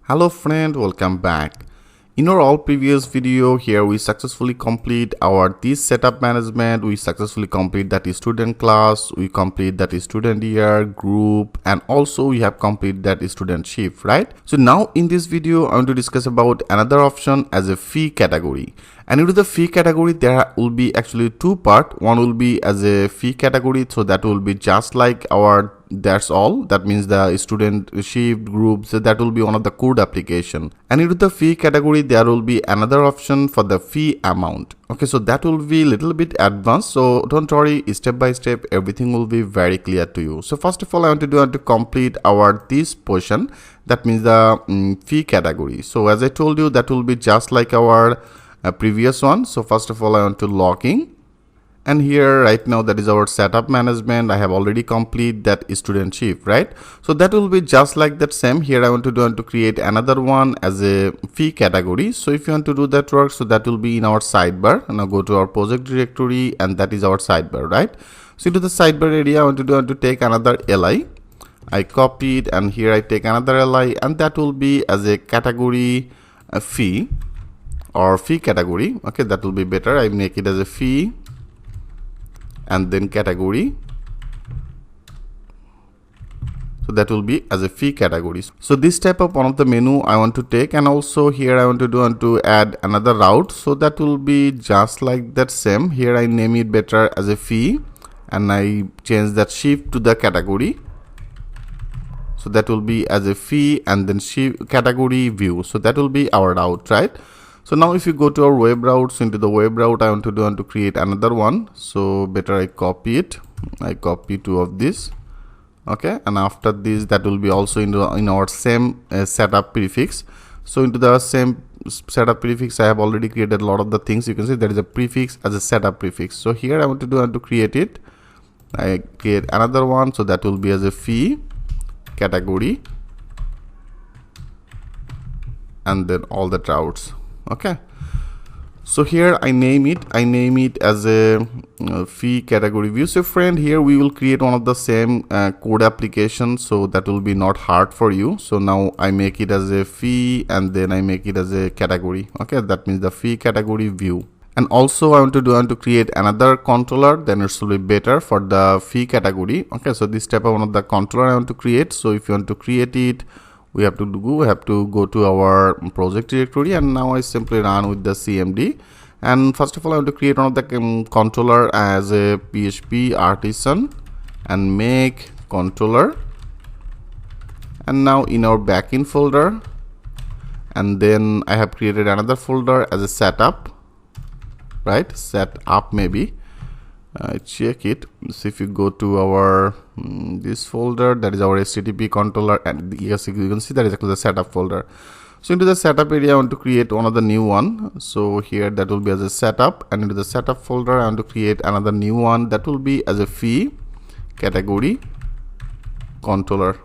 Hello friend, welcome back. In our all previous video here we successfully complete our this setup management. We successfully complete that student class, we complete that student year, group, and also we have complete that student shift, right? So now in this video I want to discuss about another option as a fee category. And into the fee category there will be actually two parts. One will be as a fee category, so that will be just like our that's all, that means the student shift group, so that will be one of the code application. And into the fee category there will be another option for the fee amount. Okay, so that will be little bit advanced, so don't worry, step by step everything will be very clear to you. So first of all I want to complete our this portion, that means the fee category. So as I told you, that will be just like our previous one. So first of all I want to log in. And here right now that is our setup management. I have already complete that student shift, right? So that will be just like that same. Here I want to create another one as a fee category. So if you want to do that work, so that will be in our sidebar. And now go to our project directory, and that is our sidebar, right? So into the sidebar area I want to take another li. I copy it, and here I take another li, and that will be as a category fee or fee category. Okay, that will be better. I make it as a fee and then category, so that will be as a fee category. So this type of one of the menu I want to take, and also here I want to add another route, so that will be just like that same. Here I name it better as a fee, and I change that shift to the category, so that will be as a fee and then shift category view. So that will be our route, right? So now if you go to our web routes, into the web route I want to create another one. So better I copy it. I copy two of this. Okay, and after this that will be also in our same setup prefix. So into the same setup prefix I have already created a lot of the things. You can see there is a prefix as a setup prefix. So here I want to create it. I create another one, so that will be as a fee category and then all the routes. Okay, so here I name it as a fee category view. So friend, here we will create one of the same code application, so that will be not hard for you. So now I make it as a fee and then I make it as a category. Okay, that means the fee category view. And also I want to create another controller, then it will be better for the fee category. Okay, so this type of one of the controller I want to create. So if you want to create it, we have to go to our project directory, and now I simply run with the cmd. And first of all I want to create one of the controller as a php artisan and make controller. And now in our backend folder, and then I have created another folder as a setup, right? Setup maybe. Check it. So if you go to our this folder, that is our http controller, and yes, you can see that is actually the setup folder. So into the setup area I want to create one of the new one. So here that will be as a setup, and into the setup folder I want to create another new one, that will be as a fee category controller.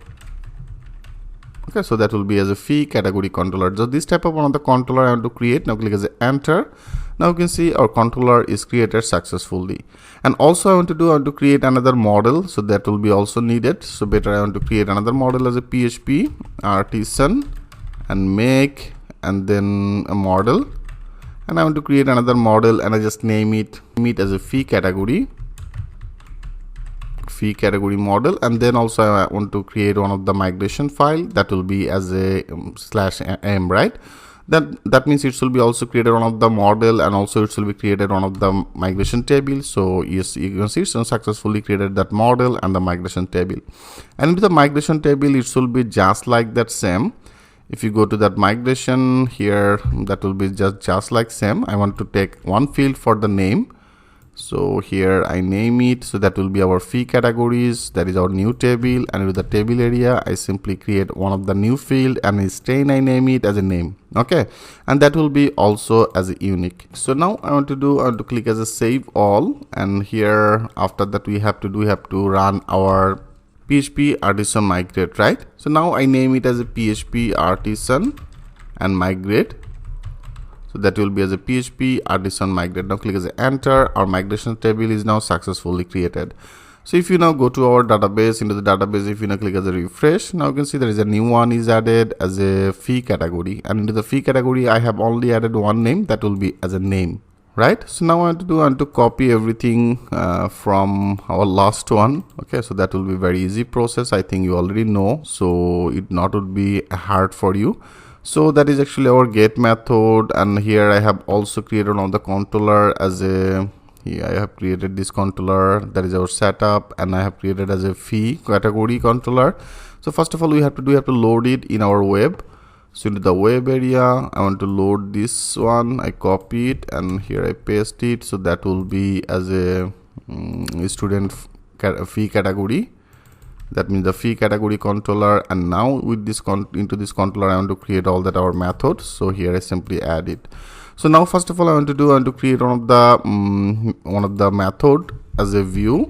Okay, so that will be as a fee category controller. So this type of one of the controller I want to create. Now click as a enter. Now you can see our controller is created successfully. And also I want to create another model, so that will be also needed. So better I want to create another model as a php artisan and make, and then a model. And I want to create another model, and I just name it as a fee category model. And then also I want to create one of the migration file, that will be as a /m, right? That means it will be also created one of the model, and also it will be created one of the migration table. So yes, you can see it's successfully created that model and the migration table. And into the migration table it will be just like that same. If you go to that migration here, that will be just like same. I want to take one field for the name. So here I name it, so that will be our fee categories, that is our new table. And with the table area I simply create one of the new field, and instead I name it as a name. Okay, and that will be also as a unique. So now I want to click as a save all, and here after that we have to run our php artisan migrate, right? So now I name it as a php artisan and migrate. So that will be as a php artisan migrate. Now click as a enter. Our migration table is now successfully created. So if you now go to our database, into the database, if you now click as a refresh, now you can see there is a new one is added as a fee category, and into the fee category I have only added one name, that will be as a name, right? So now I want to copy everything from our last one. Okay, so that will be very easy process. I think you already know, so it not would be hard for you. So that is actually our get method, and here I have also created on the controller as a I have created this controller, that is our setup, and I have created as a fee category controller. So first of all we have to load it in our web. So into the web area I want to load this one, I copy it and here I paste it. So that will be as a student fee category, that means the fee category controller. And now with this into this controller I want to create all that our methods. So here I simply add it. So now first of all I want to create one of the method as a view.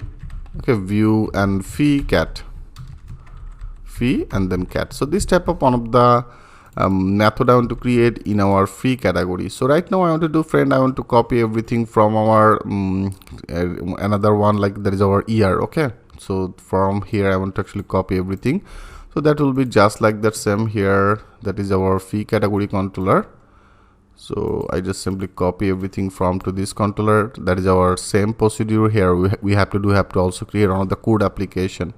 Okay, view and fee cat, fee and then cat. So this type of one of the method I want to create in our fee category. So right now I want to do, friend, I want to copy everything from our another one, like there is our year. Okay, so from here I want to actually copy everything. So that will be just like that same here, that is our fee category controller. So I just simply copy everything from to this controller. That is our same procedure here. We have to also create another code application,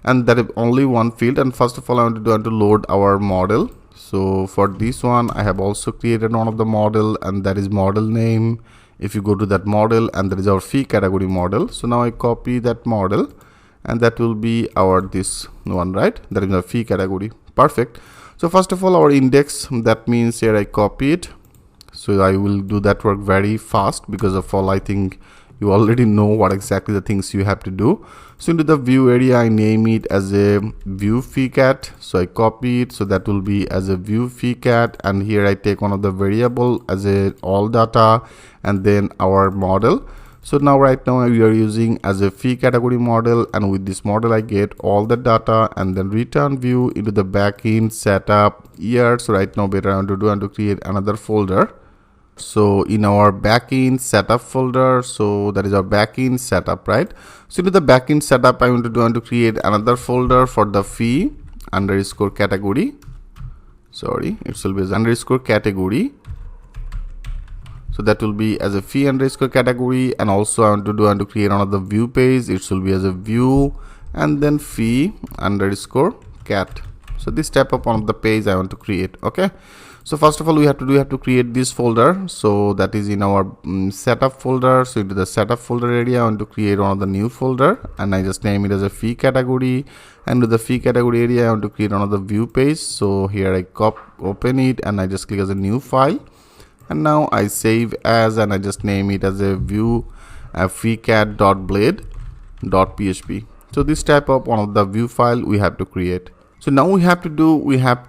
and that is only one field. And first of all I want to load our model. So for this one I have also created one of the model, and that is model name. If you go to that model, and that is our fee category model. So now I copy that model, and that will be our this one, right? That is our fee category. Perfect. So first of all our index, that means here I copy it. So I will do that work very fast, because of all I think you already know what exactly the things you have to do. So into the view area I name it as a view fee cat. So I copy it, so that will be as a view fee cat, and here I take one of the variable as a all data and then our model. So now right now we are using as a fee category model, and with this model I get all the data and then return view into the backend setup year. So right now better I want to create another folder. So in our backend setup folder, so that is our backend setup, right? So into the backend setup I want to create another folder for the fee underscore category. Sorry, it will be as underscore category. So that will be as a fee underscore category, and also I want to create another view page. It will be as a view and then fee underscore cat. So this type of one of the page I want to create. Okay, so first of all we have to create this folder. So that is in our setup folder. So into the setup folder area I want to create one of the new folder, and I just name it as a fee category. And to the fee category area I want to create another view page. So here I open it and I just click as a new file, and now I save as, and I just name it as a view feecat.blade.php. So this type of one of the view file we have to create. So now we have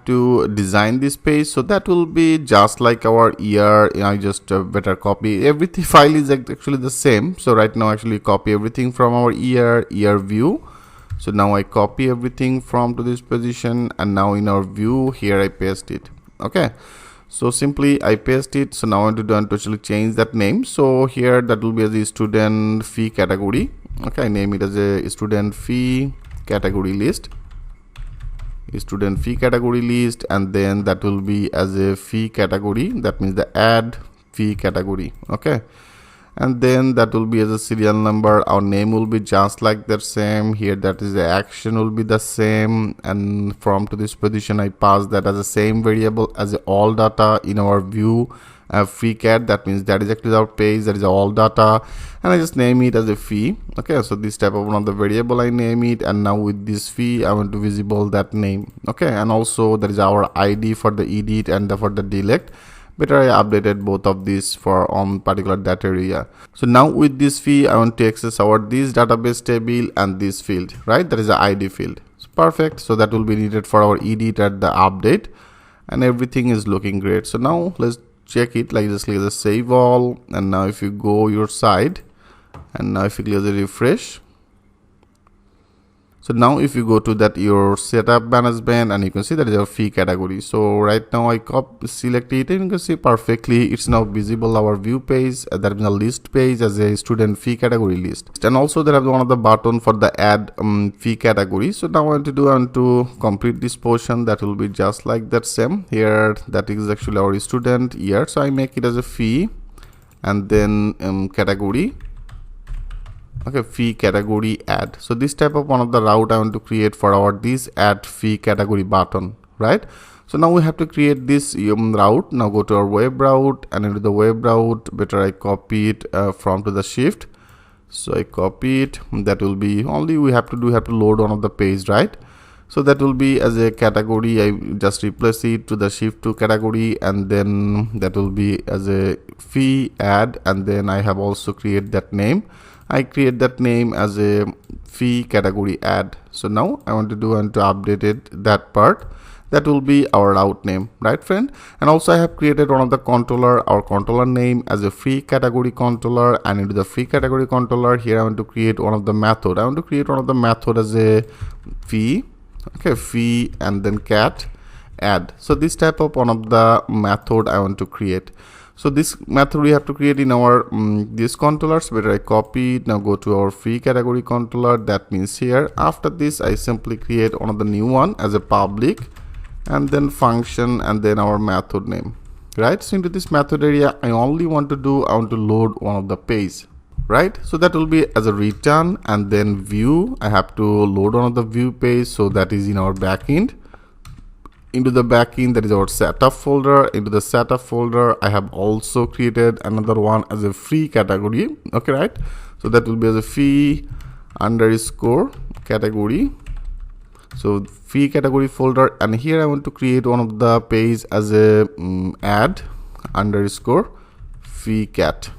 to design this page. So that will be just like our year. I just better copy everything. File is actually the same. So right now actually copy everything from our year view. So now I copy everything from to this position, and now in our view here I paste it. Okay, so simply I paste it. So now I want to actually change that name. So here that will be as a student fee category. Okay, I name it as a student fee category list. Student fee category list, and then that will be as a fee category, that means the add fee category. Okay, and then that will be as a serial number. Our name will be just like that same here, that is the action will be the same, and from to this position I pass that as the same variable as a all data in our view fee cat. That means that is actually our page, that is all data, and I just name it as a fee. Okay, so this type of one of the variable I name it, and now with this fee I want to visible that name. Okay, and also there is our ID for the edit and for the delete. Better I updated both of these for on particular data area. So now with this fee I want to access our this database table and this field, right? That is the ID field. So perfect. So that will be needed for our edit at the update, and everything is looking great. So now let's check it, like just click the save all, and now if you go your side, and now if you click the refresh, So now if you go to that your setup management, and you can see that is our fee category. So right now I select it, and you can see perfectly it's now visible our view page, that is a list page as a student fee category list. And also there is one of the button for the add fee category. So now I want to complete this portion. That will be just like that same here. That is actually our student year. So I make it as a fee, and then category. Okay, fee category add. So this type of one of the route I want to create for our this add fee category button, right? So now we have to create this route. Now go to our web route, and into the web route, better I copy it from to the shift. So I copy it. That will be only we have to load one of the page, right? So that will be as a category. I just replace it to the shift to category, and then that will be as a fee add, and then I have also create that name. I create that name as a fee category add. So now I want to update it, that part. That will be our route name, right friend? And also I have created one of the controller, our controller name as a free category controller, and into the free category controller here I want to create one of the method. I want to create one of the method as a fee, okay, fee and then cat add. So this type of one of the method I want to create. So this method we have to create in our these controllers. Better I copy it. Now go to our free category controller. That means here after this I simply create one of the new one as a public, and then function, and then our method name, right? So into this method area I want to load one of the page, right? So that will be as a return, and then view. I have to load one of the view page, so that is in our backend. Into the backend, that is our setup folder. Into the setup folder I have also created another one as a free category, okay, right? So that will be as a fee underscore category. So fee category folder, and here I want to create one of the page as a add underscore fee cat.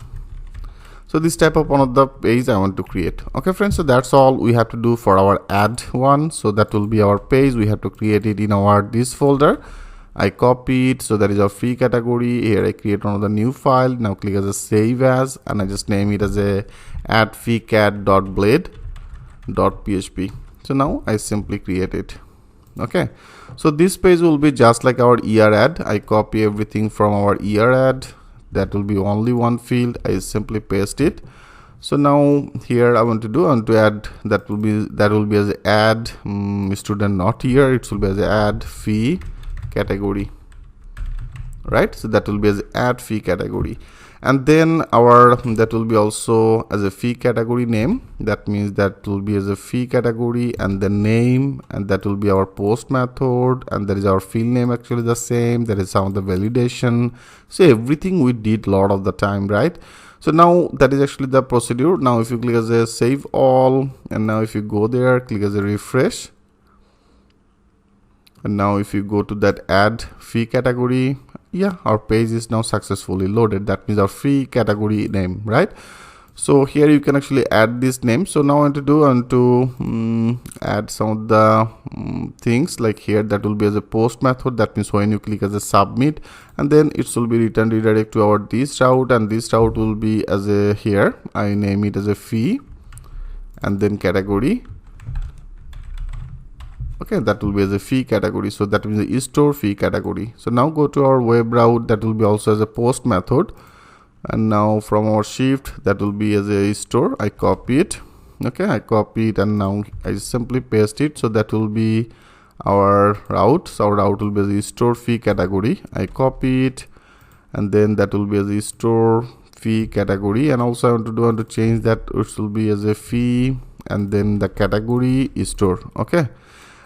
So this type of one of the page I want to create. Okay friends, so that's all we have to do for our add one. So that will be our page. We have to create it in our this folder. I copy it, so that is our free category. Here I create one of the new file. Now click as a save as, and I just name it as a add fee cat.blade.php. So now I simply create it. Okay, so this page will be just like our ER add. I copy everything from our ER add. That will be only one field. I simply paste it. So now here I want to add, that will be as a add student not here. It will be as a add fee category, right? So that will be as a add fee category, and then our that will be also as a fee category name. That means that will be as a fee category, and the name, and that will be our post method, and that is our field name actually the same. That is some of the validation. So everything we did a lot of the time, right? So now that is actually the procedure. Now if you click as a save all, and now if you go there, click as a refresh, and now if you go to that add fee category, yeah, our page is now successfully loaded. That means our free category name, right? So here you can actually add this name. So now I want to add some of the things, like here that will be as a post method. That means when you click as a submit, and then it will be redirect to our this route, and this route will be as a here I name it as a fee and then category. Okay, that will be as a fee category. So that means the store fee category. So now go to our web route. That will be also as a post method, and now from our shift that will be as a store. I copy it. Okay, I copy it, and now I simply paste it. So that will be our route. So our route will be as a store fee category. I copy it, and then that will be as a store fee category. And also I want to change that. It will be as a fee and then the category store. Okay,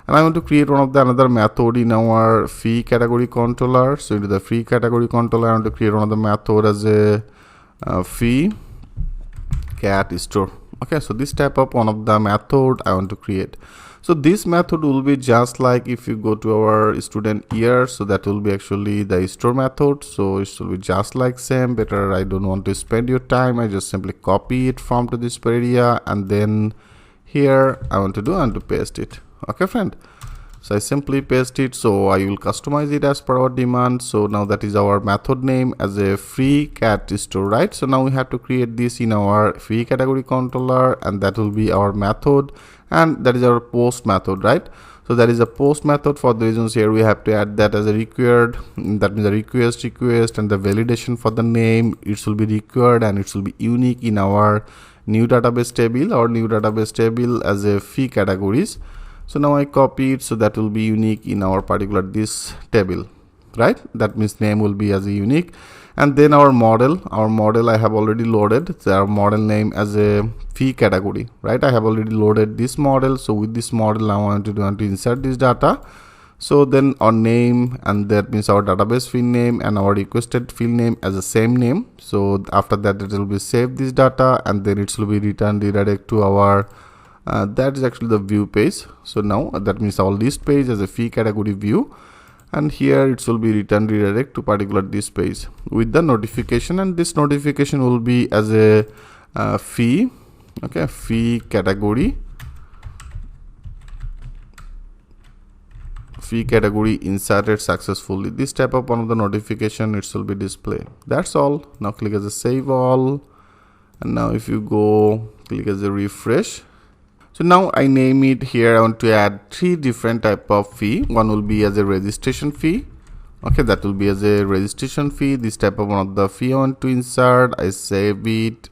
and I want to create one of the another method in our fee category controller. So into the free category controller I want to create one of the method as a fee cat store. Okay, so this type of one of the method I want to create. So this method will be just like if you go to our student year, so that will be actually the store method. So it will be just like same. Better I don't want to spend your time. I just simply copy it from to this area, and then here I want to paste it. Okay friend, So I simply paste it. So I will customize it as per our demand. So now that is our method name as a free cat store, right? So now we have to create this in our free category controller, and that will be our method, and that is our post method, right? So that is a post method. For the reasons here we have to add that as a required, that means the request, and the validation for the name, it will be required and it will be unique in our new database table as a fee categories. So now I copy it, so that will be unique in our particular this table, right? That means name will be as a unique. And then our model I have already loaded. So our model name as a fee category, right? I have already loaded this model. So with this model now I want to insert this data. So then our name, and that means our database field name and our requested field name as the same name. So after that it will be save this data, and then it will be returned redirect to our that is actually the view page. So now that means our list page as a fee category view, and here it will be returned redirect to particular this page with the notification, and this notification will be as a fee, okay, fee category inserted successfully. This type of one of the notification it will be displayed. That's all. Now click as a save all, and now if you go click as a refresh. So now I name it here. I want to add 3 different type of fee. One will be as a registration fee. Okay, that will be as a registration fee. This type of one of the fee I want to insert. I save it.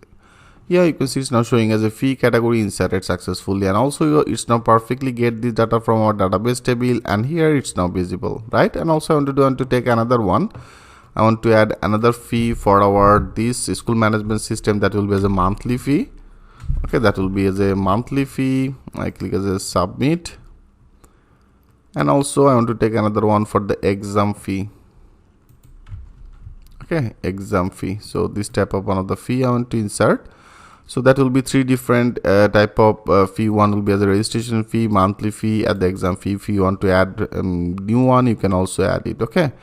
Yeah, you can see it's now showing as a fee category inserted successfully, and also it's now perfectly get this data from our database table, and here it's now visible, right? And also I want to take another one. I want to add another fee for our this school management system, that will be as a monthly fee. Okay, that will be as a monthly fee. I click as a submit, and also I want to take another one for the exam fee. Okay, exam fee. So this type of one of the fee I want to insert. So that will be 3 different type of fee. One will be as a registration fee, monthly fee, and the exam fee. If you want to add new one, you can also add it. Okay.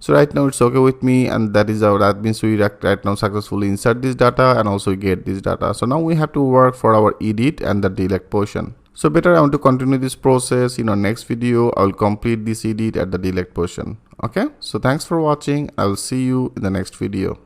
So right now it's okay with me, and that is our, that means we right now successfully insert this data and also get this data. So now we have to work for our edit and the delete portion. So better I want to continue this process. In our next video I will complete this edit at the delete portion. Okay, so thanks for watching. I will see you in the next video.